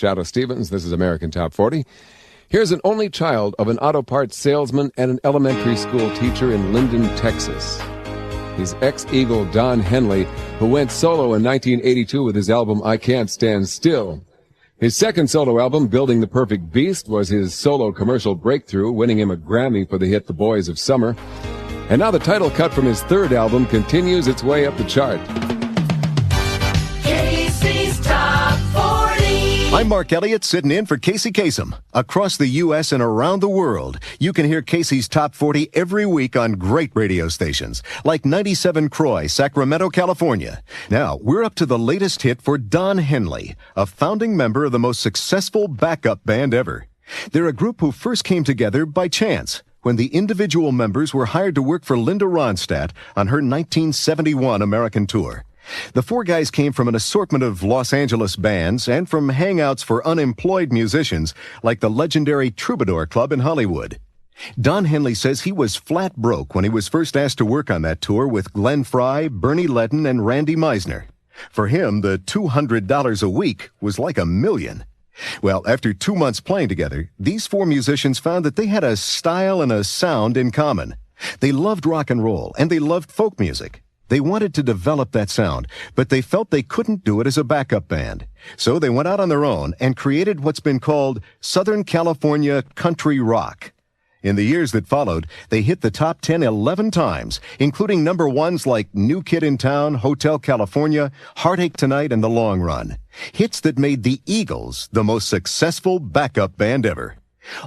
Shadoe Stevens. This is American Top 40. Here's an only child of an auto parts salesman and an elementary school teacher in Linden, Texas. He's ex-Eagle Don Henley, who went solo in 1982 with his album I Can't Stand Still. His second solo album, Building the Perfect Beast, was his solo commercial breakthrough, winning him a Grammy for the hit The Boys of Summer. And now the title cut from his third album continues its way up the chart. Casey's Top 40. I'm Mark Elliot, sitting in for Casey Kasem. Across the U.S. and around the world, you can hear Casey's Top 40 every week on great radio stations, like 97 Croy, Sacramento, California. Now, we're up to the latest hit for Don Henley, a founding member of the most successful backup band ever. They're a group who first came together by chance, when the individual members were hired to work for Linda Ronstadt on her 1971 American tour. The four guys came from an assortment of Los Angeles bands and from hangouts for unemployed musicians like the legendary Troubadour Club in Hollywood. Don Henley says he was flat broke when he was first asked to work on that tour with Glenn Frey, Bernie Leadon, and Randy Meisner. For him, the $200 a week was like $1 million. Well, after 2 months playing together, these four musicians found that they had a style and a sound in common. They loved rock and roll, and they loved folk music. They wanted to develop that sound, but they felt they couldn't do it as a backup band. So they went out on their own and created what's been called Southern California country rock. In the years that followed, they hit the top 10 11 times, including number ones like New Kid in Town, Hotel California, Heartache Tonight, and The Long Run. Hits that made the Eagles the most successful backup band ever.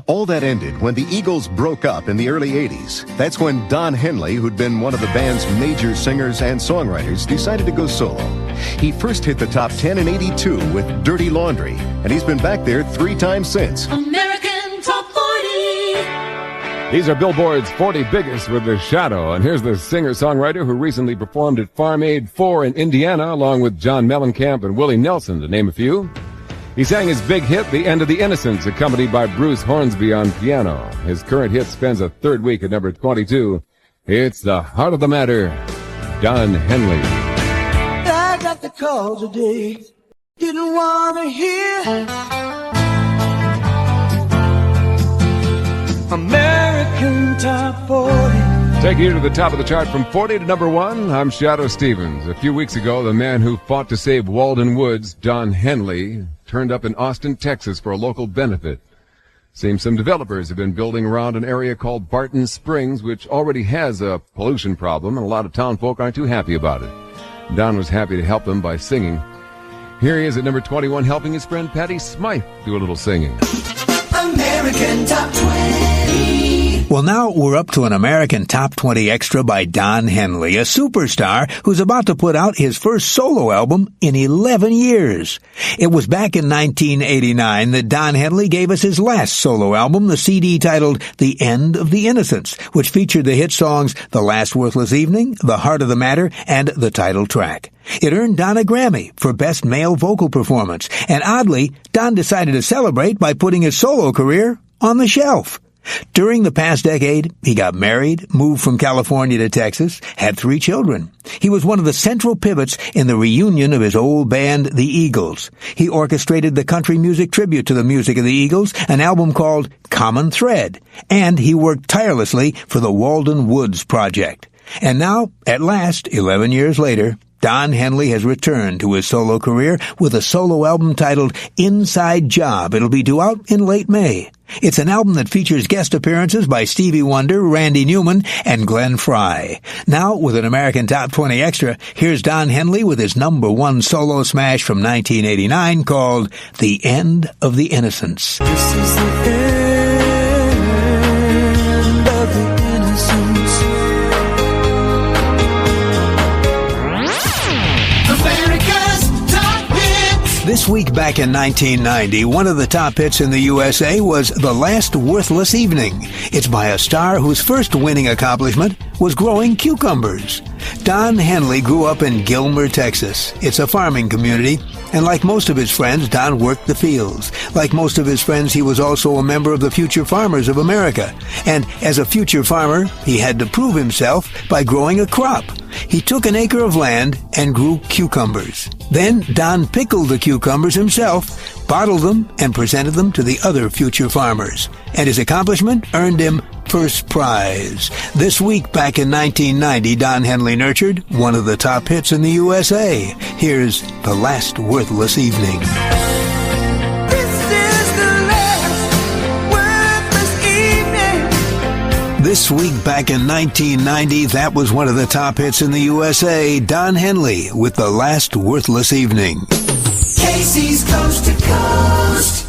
All that ended when the Eagles broke up in the early 80s. That's when Don Henley, who'd been one of the band's major singers and songwriters, decided to go solo. He first hit the top 10 in 82 with Dirty Laundry, and he's been back there 3 times since. American Top 40. These are Billboard's 40 biggest with the Shadow, and here's the singer-songwriter who recently performed at Farm Aid 4 in Indiana, along with John Mellencamp and Willie Nelson, to name a few. He sang his big hit, The End of the Innocents, accompanied by Bruce Hornsby on piano. His current hit spends a third week at number 22. It's The Heart of the Matter, Don Henley. I got the call today, didn't want to hear. American Top 40. Taking you to the top of the chart from 40 to number 1, I'm Shadoe Stevens. A few weeks ago, the man who fought to save Walden Woods, Don Henley, turned up in Austin, Texas for a local benefit. Seems some developers have been building around an area called Barton Springs, which already has a pollution problem, and a lot of town folk aren't too happy about it. Don was happy to help them by singing. Here he is at number 21, helping his friend Patty Smythe do a little singing. American Top 20. Well, now we're up to an American Top 20 Extra by Don Henley, a superstar who's about to put out his first solo album in 11 years. It was back in 1989 that Don Henley gave us his last solo album, the CD titled The End of the Innocents, which featured the hit songs The Last Worthless Evening, The Heart of the Matter, and the title track. It earned Don a Grammy for Best Male Vocal Performance, and oddly, Don decided to celebrate by putting his solo career on the shelf. During the past decade, he got married, moved from California to Texas, had 3 children. He was one of the central pivots in the reunion of his old band, the Eagles. He orchestrated the country music tribute to the music of the Eagles, an album called Common Thread, and he worked tirelessly for the Walden Woods Project. And now, at last, 11 years later, Don Henley has returned to his solo career with a solo album titled Inside Job. It'll be due out in late May. It's an album that features guest appearances by Stevie Wonder, Randy Newman, and Glenn Frey. Now, with an American Top 20 Extra, here's Don Henley with his number 1 solo smash from 1989 called The End of the Innocents. This is the end of the innocence. This week back in 1990, one of the top hits in the USA was The Last Worthless Evening. It's by a star whose first winning accomplishment was growing cucumbers. Don Henley grew up in Gilmer, Texas. It's a farming community, and like most of his friends, Don worked the fields. Like most of his friends, he was also a member of the Future Farmers of America. And as a future farmer, he had to prove himself by growing a crop. He took an acre of land and grew cucumbers. Then Don pickled the cucumbers himself, bottled them, and presented them to the other future farmers. And his accomplishment earned him first prize. This week, back in 1990, Don Henley nurtured one of the top hits in the USA. Here's The Last Worthless Evening. This week back in 1990, that was one of the top hits in the USA. Don Henley with The Last Worthless Evening. Casey's Coast to Coast.